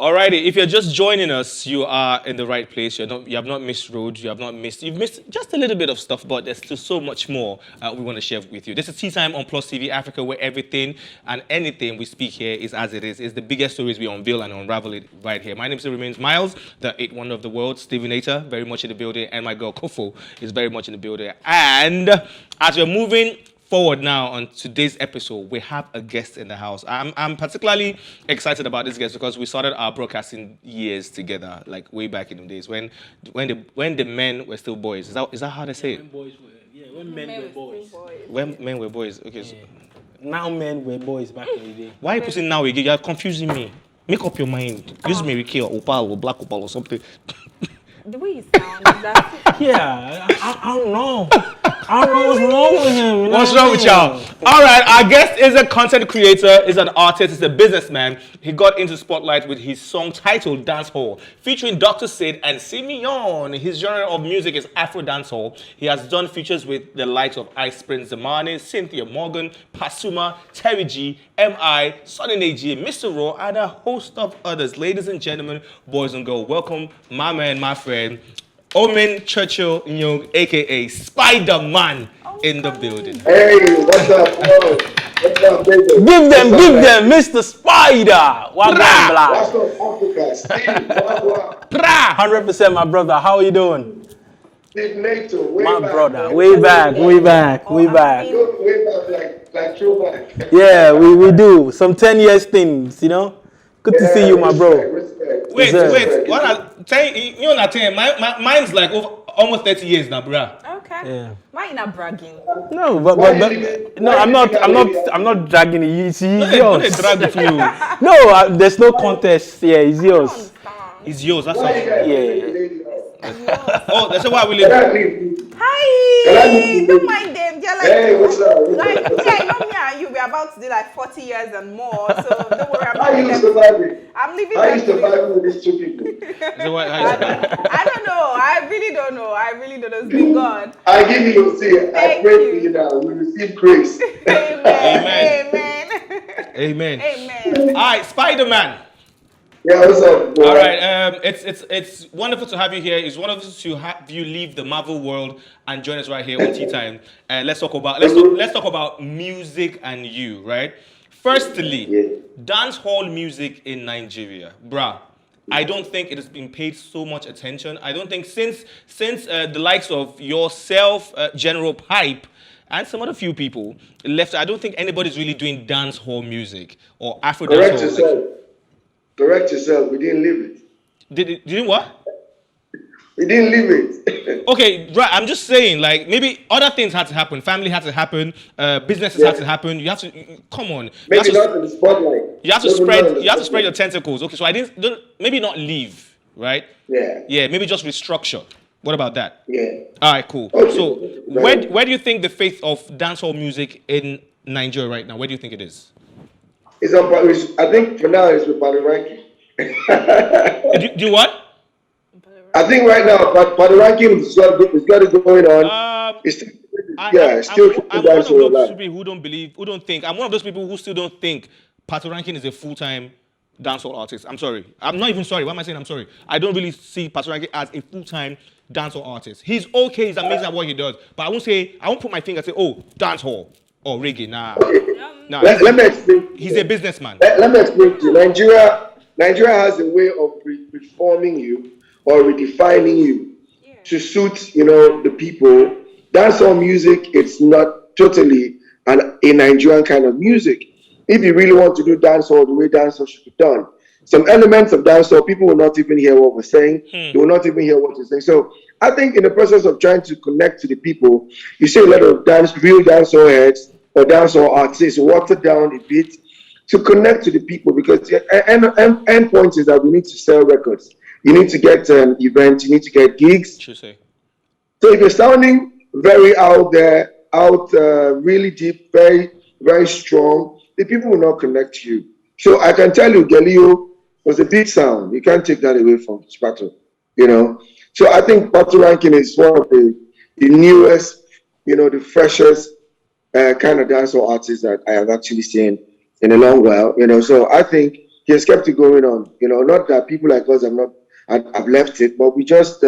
Alrighty, if you're just joining us, you are in the right place. You have not missed road. You've missed just a little bit of stuff, but there's still so much more we want to share with you. This is Tea Time on PlusTvAfrica, where everything and anything we speak here is as it is. It's the biggest stories we unveil and unravel it right here. My name still remains Miles, the eighth wonder of the world. Stevenator, very much in the building, and my girl Kofo is very much in the building. And as we're moving forward now on today's episode, we have a guest in the house. I'm particularly excited about this guest because we started our broadcasting years together, like way back in the days when the men were still boys. Is that how they say it? When men were boys. When men were boys. Okay. So now men were boys back in the day. why are you putting now again? You're confusing me. Make up your mind. Use Mary Kay or Opal or Black Opal or something. The way you sound, that's Yeah, I don't know. I don't know what's wrong with him. You know What's what wrong I with mean? y'all? All right, our guest is a content creator, is an artist, is a businessman. He got into spotlight with his song titled Dancehall, featuring Dr Sid and C-mion. His genre of music is afro-dancehall. He has done features with the likes of Ice Prince Zamani, Cynthia Morgan, Pasuma, Terry G, M.I., Sonny Neji, Mr. Raw, and a host of others. Ladies and gentlemen, boys and girls, welcome my man, my friend, Omen Churchill Nyong, aka Spydaman, in the building. Hey, what's up, bro? What's up, baby? Give them, Mr. Spider. Wagwan Black. What's up, Africa? Steve, what? 100%, my brother. How are you doing? Steve NATO, way My back. brother. Man. Way back. Way Way back. back, throwback. Yeah, we do. Some 10 years things, you know? Good to see you, my bro. Respect. Wait, Deserve. what you're not saying? Mine's like almost 30 years now, bruh. okay. Yeah. Why you not bragging? No, but no, I'm not dragging it. It's Don't yours. they drag with you. No, there's no contest. Yeah, it's yours. It's yours, that's all. Why you guys Yeah. take the lady out? Oh, that's why we Can live. I leave? Hi! Don't mind them. They're like, Hey, what's up? like, yeah, you know me and you. We're about to do like 40 years and more. So don't worry How about you them. surviving? I'm leaving How you them to you. surviving with these two people? So how is that? I don't know. I really don't know. It's been God. I give you your say. I Thank pray you. for you now. We receive grace. Amen. Amen. Amen. All right, Spider-Man. Yeah, what's up, boy? All right, it's wonderful to have you here. It's wonderful to have you leave the Marvel world and join us right here on Tea Time. Let's talk about music and you, right? Firstly, dancehall music in Nigeria, bruh. I don't think it has been paid so much attention. I don't think since the likes of yourself, General Pipe, and some other few people left, I don't think anybody's really doing dancehall music or Afro Correct dancehall. yourself. Correct yourself. We didn't leave it. Did what? We didn't leave it. Okay, right. I'm just saying, like, maybe other things had to happen. Family had to happen. Businesses had to happen. You have to come on. Maybe not in the spotlight. You have to spread your tentacles. Okay, so maybe not leave, right? Yeah. Yeah, maybe just restructure. What about that? Yeah. All right, cool. Okay. So where do you think the faith of dancehall music in Nigeria right now? Where do you think it is? It's on. I think for now it's with Paduranki. Do what? I think right now Paduranki has got it going on. It's still, I'm one of those people who don't think. I'm one of those people who still don't think Pato Rankin is a full-time dancehall artist. I'm sorry. I'm not even sorry. Why am I saying I'm sorry? I don't really see Pato Rankin as a full-time dancehall artist. He's okay. He's amazing at what he does. But I won't put my finger and say, oh, dancehall or reggae. Nah. Nah. Let me explain. He's a businessman. Let me explain to you. Nigeria has a way of reforming you or redefining you to suit, the people. Dancehall music, it's not totally a Nigerian kind of music. If you really want to do dancehall the way dancehall should be done, some elements of dancehall, people will not even hear what we're saying. They will not even hear what you're saying. So I think in the process of trying to connect to the people, you see a lot of real dancehall heads or dancehall artists water down a bit to connect to the people, because the end point is that we need to sell records. You need to get events, you need to get gigs. True say. So if you're sounding very out there, really deep, very, very strong, the people will not connect to you. So I can tell you, Galileo was a big sound. You can't take that away from Spato, So I think Pato Rankin is one of the newest, the freshest kind of dancehall artists that I have actually seen in a long while, So I think he has kept it going on. You know, not that people like us have left it, but we just,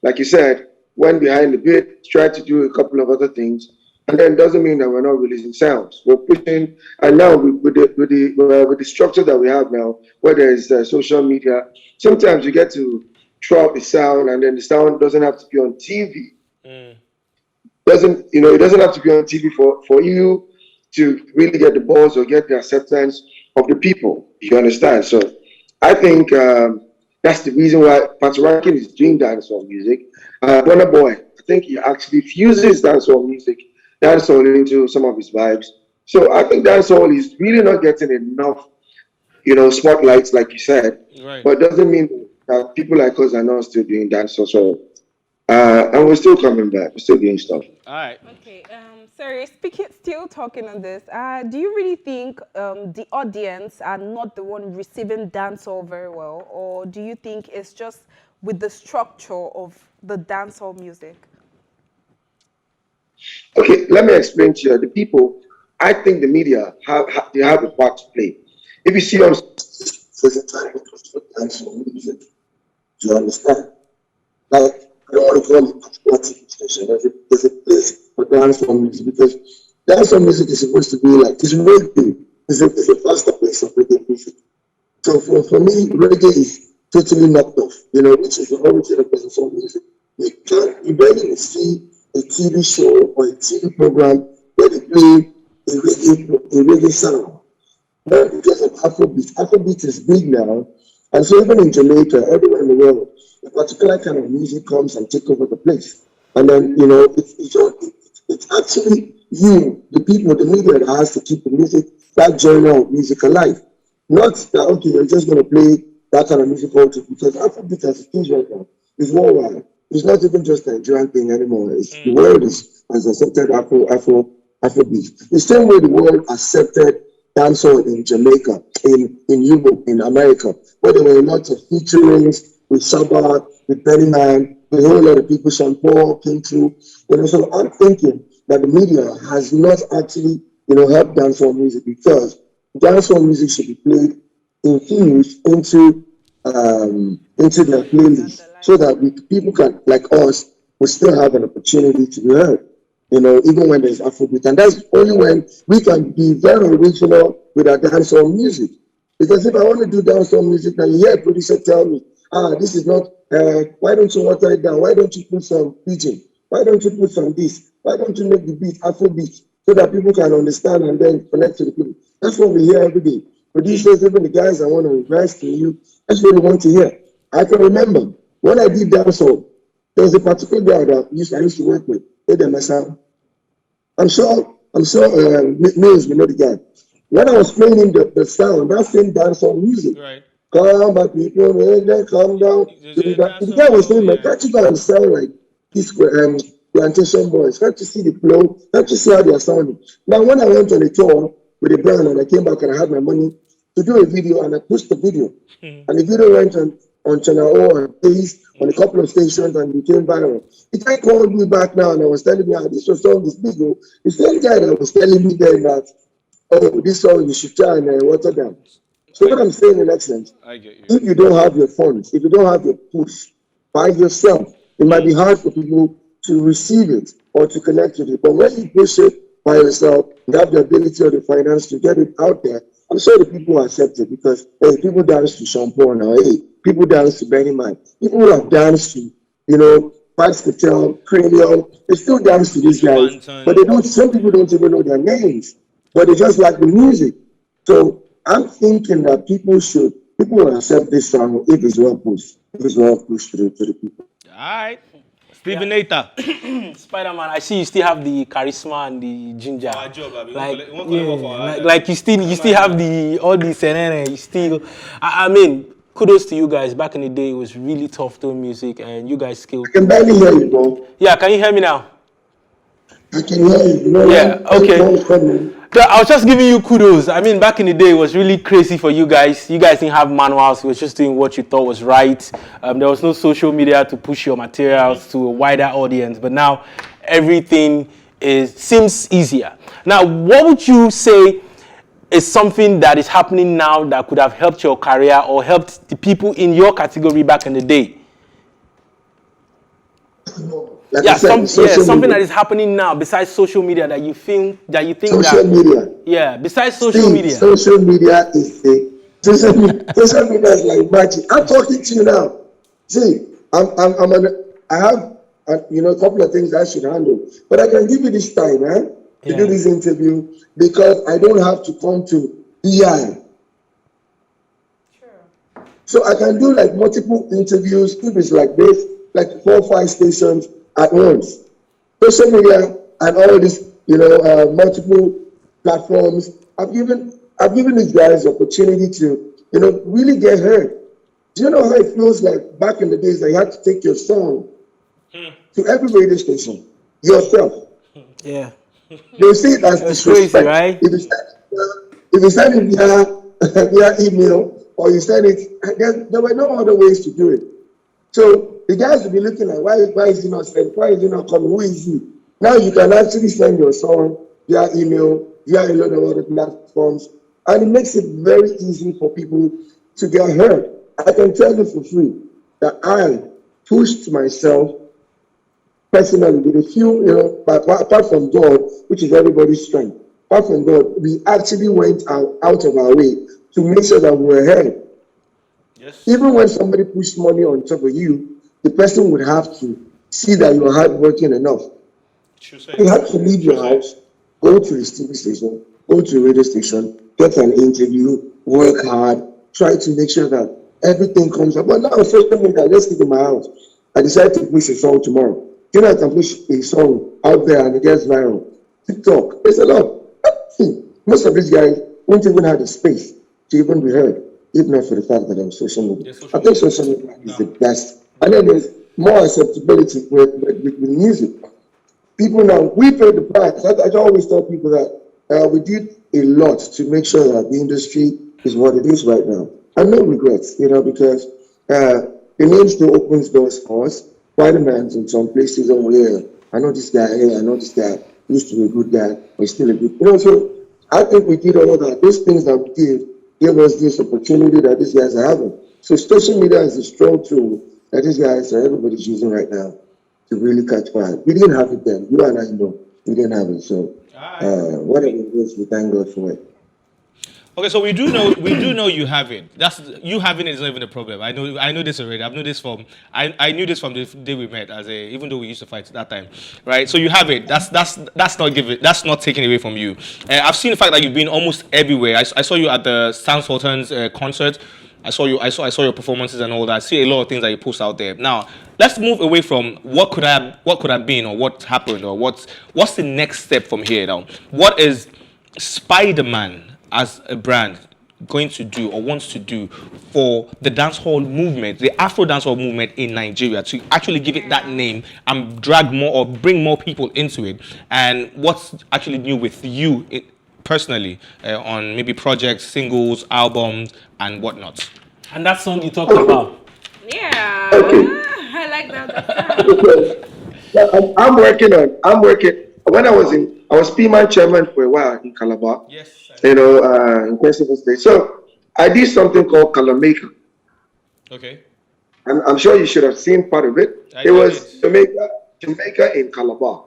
like you said, went behind the bit, tried to do a couple of other things, and then doesn't mean that we're not releasing sounds. We're pushing, and now with the structure that we have now, where there is social media, sometimes you get to throw out the sound, and then the sound doesn't have to be on TV. It doesn't have to be on TV for you to really get the buzz or get the acceptance of the people. You understand? So I think that's the reason why PlusTvAfrica is doing dancehall music. Burna Boy, I think he actually fuses dancehall into some of his vibes. So I think dancehall is really not getting enough, spotlights, like you said. Right. But it doesn't mean that people like us are not still doing dancehall. So, and we're still coming back. We're still doing stuff. All right. Okay. Sorry. Still talking on this. Do you really think the audience are not the one receiving dancehall very well, or do you think it's just with the structure of the dancehall music? Okay, let me explain to you. The people, I think the media have a part to play. If you see on certain time dancehall music, do you understand? Like, I don't want to call it a TV station. There's a place for dancehall music because dancehall music is supposed to be like, it's reggae. It's a faster place of reggae music. So for me, reggae is totally knocked off, which is the origin of dancehall music. You barely see a TV show or a TV program where they play a reggae sound. Not because of Afrobeat. Afrobeat is big now. And so even in Jamaica, everywhere in the world, a particular kind of music comes and take over the place. And then, it's actually you, the people, the media that has to keep the music, that genre of music alive. Not that, okay, you're just going to play that kind of music also, because Afrobeat as it is right now is worldwide. It's not even just a Nigerian thing anymore. The world has accepted Afrobeat. The same way the world accepted dancehall in Jamaica, in Europe, in America, where there were a lot of featurings with Shabbat, with Benny Man, with a whole lot of people, Sean Paul came through. So I'm thinking that the media has not actually, helped dancehall music, because dancehall music should be played, infused into their playlist, so that people can, like us, will still have an opportunity to be heard, even when there's Afrobeat. And that's only when we can be very original with our dancehall music. Because if I want to do dancehall music, now you hear a producer tell me, this is not, why don't you water it down? Why don't you put some pidgin? Why don't you put some this? Why don't you make the beat Afrobeat, so that people can understand and then connect to the people? That's what we hear every day. Producers, even the guys that want to invest in you, that's what they want to hear. I can remember when I did dancehall, there was a particular guy that I used to work with, Spydaman. I'm sure Mills will know the guy. When I was playing him the sound, that same dancehall music, Right. come back, people, then calm down. The guy was saying, man, can't you go and sound like this plantation boys? Can't you see the flow? Can't you see how they are sounding? Now, when I went on a tour with a brand and I came back and I had my money to do a video, and I pushed the video, and the video went on Channel O and Ace on a couple of stations and became viral. The guy called me back now and I was telling me how this song is big. The same guy that was telling me then that, this song you should try and water down. So what I'm saying in essence, I get you. if you don't have your funds, if you don't have your push by yourself, it might be hard for people to receive it or to connect with it. But when you push it by yourself, you have the ability or the finance to get it out there. I'm sure the people will accept it, because people dance to Sean Paul now. People dance to Benny Man. People who have danced to, Vibes Patel, Cranium. They still dance to these guys, but they don't. Some people don't even know their names, but they just like the music. So I'm thinking that people will accept this song if it's well pushed. If it's well pushed to the people. All right. Stephen Nata. Spydaman, I see you still have the charisma and the ginger. Our job, Abby. Like you still have all the senene. You still, I mean, kudos to you guys. Back in the day, it was really tough doing music, and you guys skilled. I can barely hear you, bro. Yeah, can you hear me now? I can hear you. Yeah, okay. I was just giving you kudos. I mean, back in the day, it was really crazy for you guys. You guys didn't have manuals. You were just doing what you thought was right. There was no social media to push your materials to a wider audience. But now, everything seems easier. Now, what would you say is something that is happening now that could have helped your career or helped the people in your category back in the day? Like Yeah, I said, something media. that is happening now besides social media that you think Social media. Yeah, besides social media. Social media is social media is like magic. I'm talking to you now. See, I have a couple of things I should handle, but I can give you this time, to do this interview because I don't have to come to BI. Sure. So I can do like multiple interviews if it's like this, like 4 or 5 stations at once. Social media and all this, multiple platforms. I've given these guys opportunity to, really get heard. Do you know how it feels like back in the days that you had to take your song to every radio station yourself? Yeah. They see it as disrespect. Crazy, right? If you send it via email or you send it, there were no other ways to do it. So the guys will be looking like, why is he not sending? Why is he not coming? Who is he? Now you can actually send your song via email, via a lot of other platforms, and it makes it very easy for people to get heard. I can tell you for free that I pushed myself personally with a few, apart from God, which is everybody's strength. Apart from God, we actually went out of our way to make sure that we were heard. Yes. Even when somebody pushed money on top of you, the person would have to see that you are hardworking enough. You have to leave your house, go to the TV station, go to a radio station, get an interview, work hard, try to make sure that everything comes up. But now, social media, let's get in my house. I decide to push a song tomorrow. You know, I can push a song out there and it gets viral. TikTok, there's a lot. See, most of these guys won't even have the space to even be heard, if not for the fact that I'm social media. I think social media is the best. And then there's more acceptability with music. People now, we pay the price. I always tell people that we did a lot to make sure that the industry is what it is right now. And no regrets, because the name still opens doors for us. Spydaman in some places, I know this guy, I know this guy used to be a good guy, but he's still a good, so I think we did all that. Those things that we did gave us this opportunity that these guys are having. So social media is a strong tool that these guys, everybody's using right now to really catch fire. We didn't have it then. You and I know we didn't have it. So whatever it is, we thank God for it. Okay, so we do know you have it. You having it is not even a problem. I know this already. I've known this I knew this from the day we met, even though we used to fight at that time, right? So you have it. That's not taken away from you. I've seen the fact that you've been almost everywhere. I saw you at the Sound Sultans concert. I saw your performances and all that. I see a lot of things that you post out there. Now, let's move away from what could have been or what happened or what's the next step from here now. What is Spydaman as a brand going to do or wants to do for the dancehall movement, the afro-dancehall movement in Nigeria, to actually give it that name and drag more or bring more people into it? And what's actually new with you personally on maybe projects, singles, albums, and whatnot? And that song you talked about. Yeah, I like that. I'm working. When I was PMAN chairman for a while in Calabar. Yes. In Principal State. So I did something called Calamaica. Okay. I'm sure you should have seen part of it. It was Jamaica in Calabar.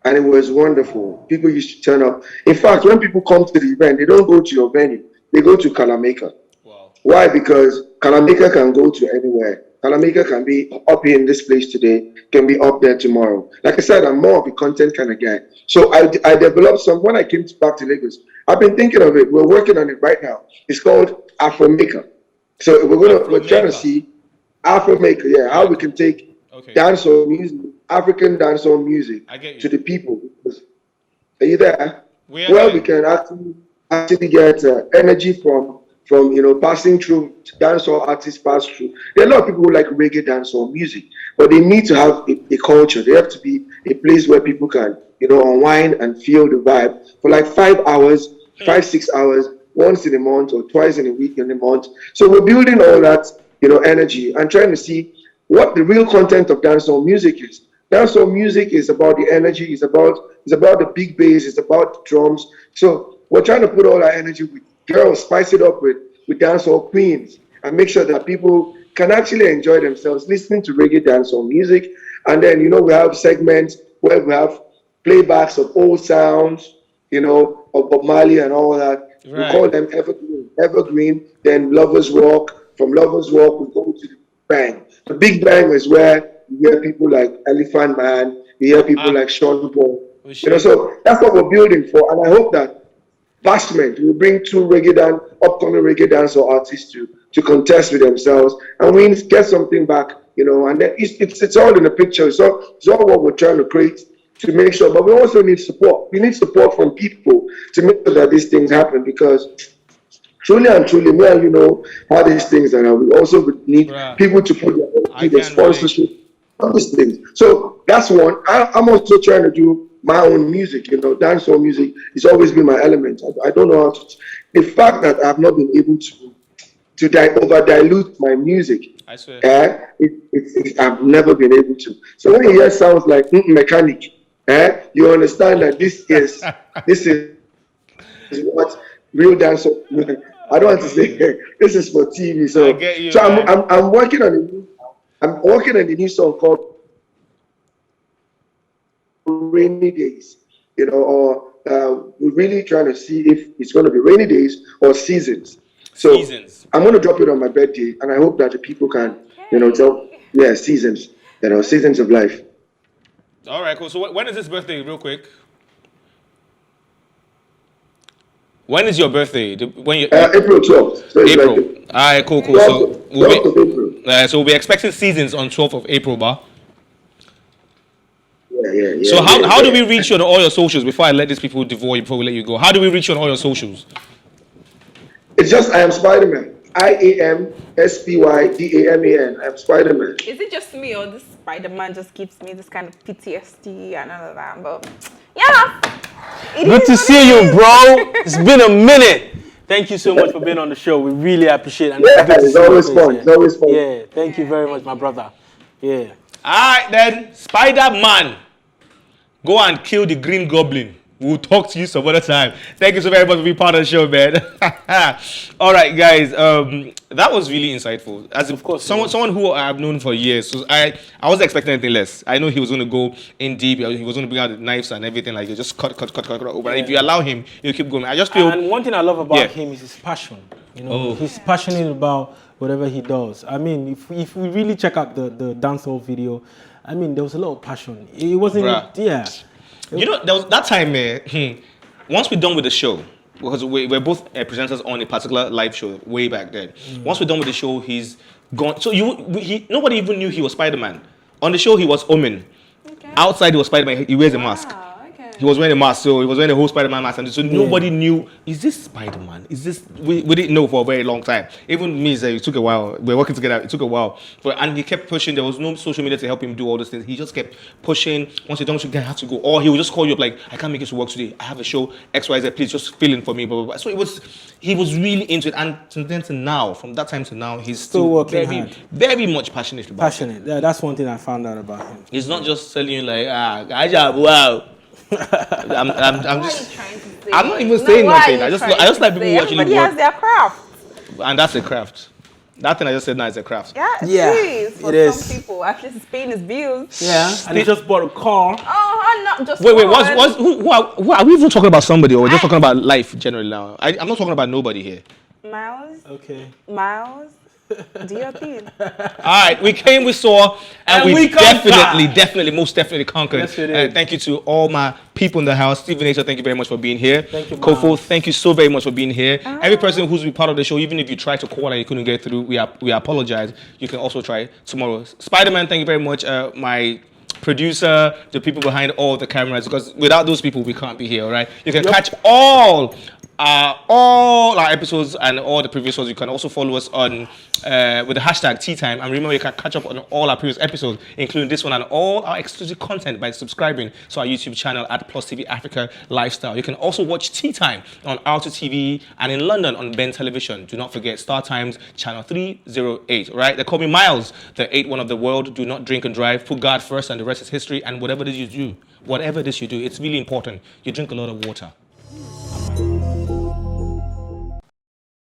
And it was wonderful. People used to turn up. In fact, when people come to the event, they don't go to your venue. They go to Calamaica. Wow. Why? Because Calamaica can go to anywhere. Calamaica can be up here in this place today, can be up there tomorrow. Like I said, I'm more of a content kind of guy. So I developed some, when I came back to Lagos, I've been thinking of it. We're working on it right now. It's called Afro-Maker. So we're trying to see Afro-Maker, how we can take dancehall music, African dancehall music to the people. Are you there? We can actually get energy from passing through dancehall artists pass through. There are a lot of people who like reggae dancehall music, but they need to have a culture. They have to be a place where people can, unwind and feel the vibe for like 5 hours, 6 hours, once in a month or twice in a week in a month. So we're building all that, energy and trying to see what the real content of dancehall music is. Dancehall music is about the energy, it's about the big bass, it's about the drums. So we're trying to put all our energy with girls, spice it up with dancehall queens, and make sure that people can actually enjoy themselves listening to reggae dancehall music. And then, you know, we have segments where we have playbacks of old sounds, you know, of Bob Marley and all that. Right. We call them evergreen. Evergreen, then Lovers Walk. From Lovers Walk, we go to the Bang. The Big Bang is where you hear people like Elephant Man, you hear people like Sean Paul. You know, so that's what we're building for. And I hope that Bashment will bring two upcoming reggae dancehall artists to contest with themselves, and we get something back, you know. And then it's all in the picture. It's all what we're trying to create to make sure. But we also need support. We need support from people to make sure that these things happen, because truly and truly, me and you know how these things are. We also need people to put their sponsorship on these things. So that's one. I'm also trying to do my own music, you know. Dancehall music has always been my element. I don't know how to. The fact that I've not been able to over dilute my music, I swear. I've never been able to. So when you hear sounds like mechanic, you understand that this is what real dancehall. I don't want to say this is for TV. So, I get you, so I'm working on a new song called Rainy Days, you know, or we're really trying to see if it's going to be rainy days or seasons. So I'm going to drop it on my birthday, and I hope that the people can, you know, seasons, you know, seasons of life. All right, cool. So when is this birthday, real quick? When is your birthday? April 12th. So April. Like all right, cool. 12th of April. So we'll be expecting seasons on 12th of April, ba? Yeah. So how do we reach you on all your socials before I let these people devour you, before we let you go? How do we reach you on all your socials? It's just I am Spydaman. IAMSPYDAMAN. I am Spydaman. Is it just me, or this Spider-Man just gives me this kind of PTSD and all of that? But yeah, good to see you, bro. It's been a minute. Thank you so much for being on the show. We really appreciate it. And it's always fun. It's always fun. Yeah, thank you very much, my brother. Yeah. All right, then, Spider-Man. Go and kill the Green Goblin. We'll talk to you some other time. Thank you so very much for being part of the show, man. All right, guys. That was really insightful. Of course, someone who I've known for years. So I wasn't expecting anything less. I know he was going to go in deep. He was going to bring out the knives and everything. Like, you just cut. But if you allow him, he'll keep going. I just feel. And one thing I love about him is his passion. You know, he's passionate about whatever he does. I mean, if we really check out the dancehall video, I mean, there was a lot of passion. It wasn't. You know, there was that time, once we're done with the show, because we're both presenters on a particular live show way back then. Once we're done with the show, he's gone. So nobody even knew he was Spider-Man. On the show, he was Omen. Okay. Outside, he was Spider-Man. He wears a mask. He was wearing a mask, so he was wearing a whole Spider-Man mask, and so nobody knew, is this Spider-Man? Is this, we didn't know for a very long time. Even me, it took a while. We were working together, it took a while. And he kept pushing, there was no social media to help him do all those things. He just kept pushing, once you're done, you have to go. Or he would just call you up like, I can't make it to work today. I have a show, XYZ, please just fill in for me, blah, blah, blah. So he was really into it. And then to now, from that time to now, he's still working hard. Very much passionate about it. Yeah, that's one thing I found out about him. He's not just telling you like, wow. I'm not even saying nothing. I just like people who actually work. Everybody has their craft. And that's a craft. That thing I just said now is a craft. Yeah, it is. For some people, at least it's paying his bills. Yeah, and he just bought a car. Oh, not just wait, who are we even talking about somebody, or we're just talking about life generally now? I'm not talking about nobody here. Miles. Okay. Miles. Do your thing. All right, we came, we saw, and we definitely, most definitely conquered. Yes, we did. Thank you to all my people in the house. Stephen H, thank you very much for being here. Thank you, Kofo, thank you so very much for being here. Every person who's been part of the show, even if you tried to call and you couldn't get through, we apologize. You can also try tomorrow. Spider-Man, thank you very much. My producer, the people behind all the cameras, because without those people, we can't be here, all right? You can catch all our episodes and all the previous ones. You can also follow us on with the hashtag TEATIME, and remember you can catch up on all our previous episodes, including this one, and all our exclusive content by subscribing to our YouTube channel at PlusTvAfrica Lifestyle. You can also watch TEATIME on R2TV and in London on Ben Television. Do not forget Star Times channel 308. Right? They call me Miles, the 8-1 of the world. Do not drink and drive. Put God first, and the rest is history. And whatever this you do, it's really important. You drink a lot of water.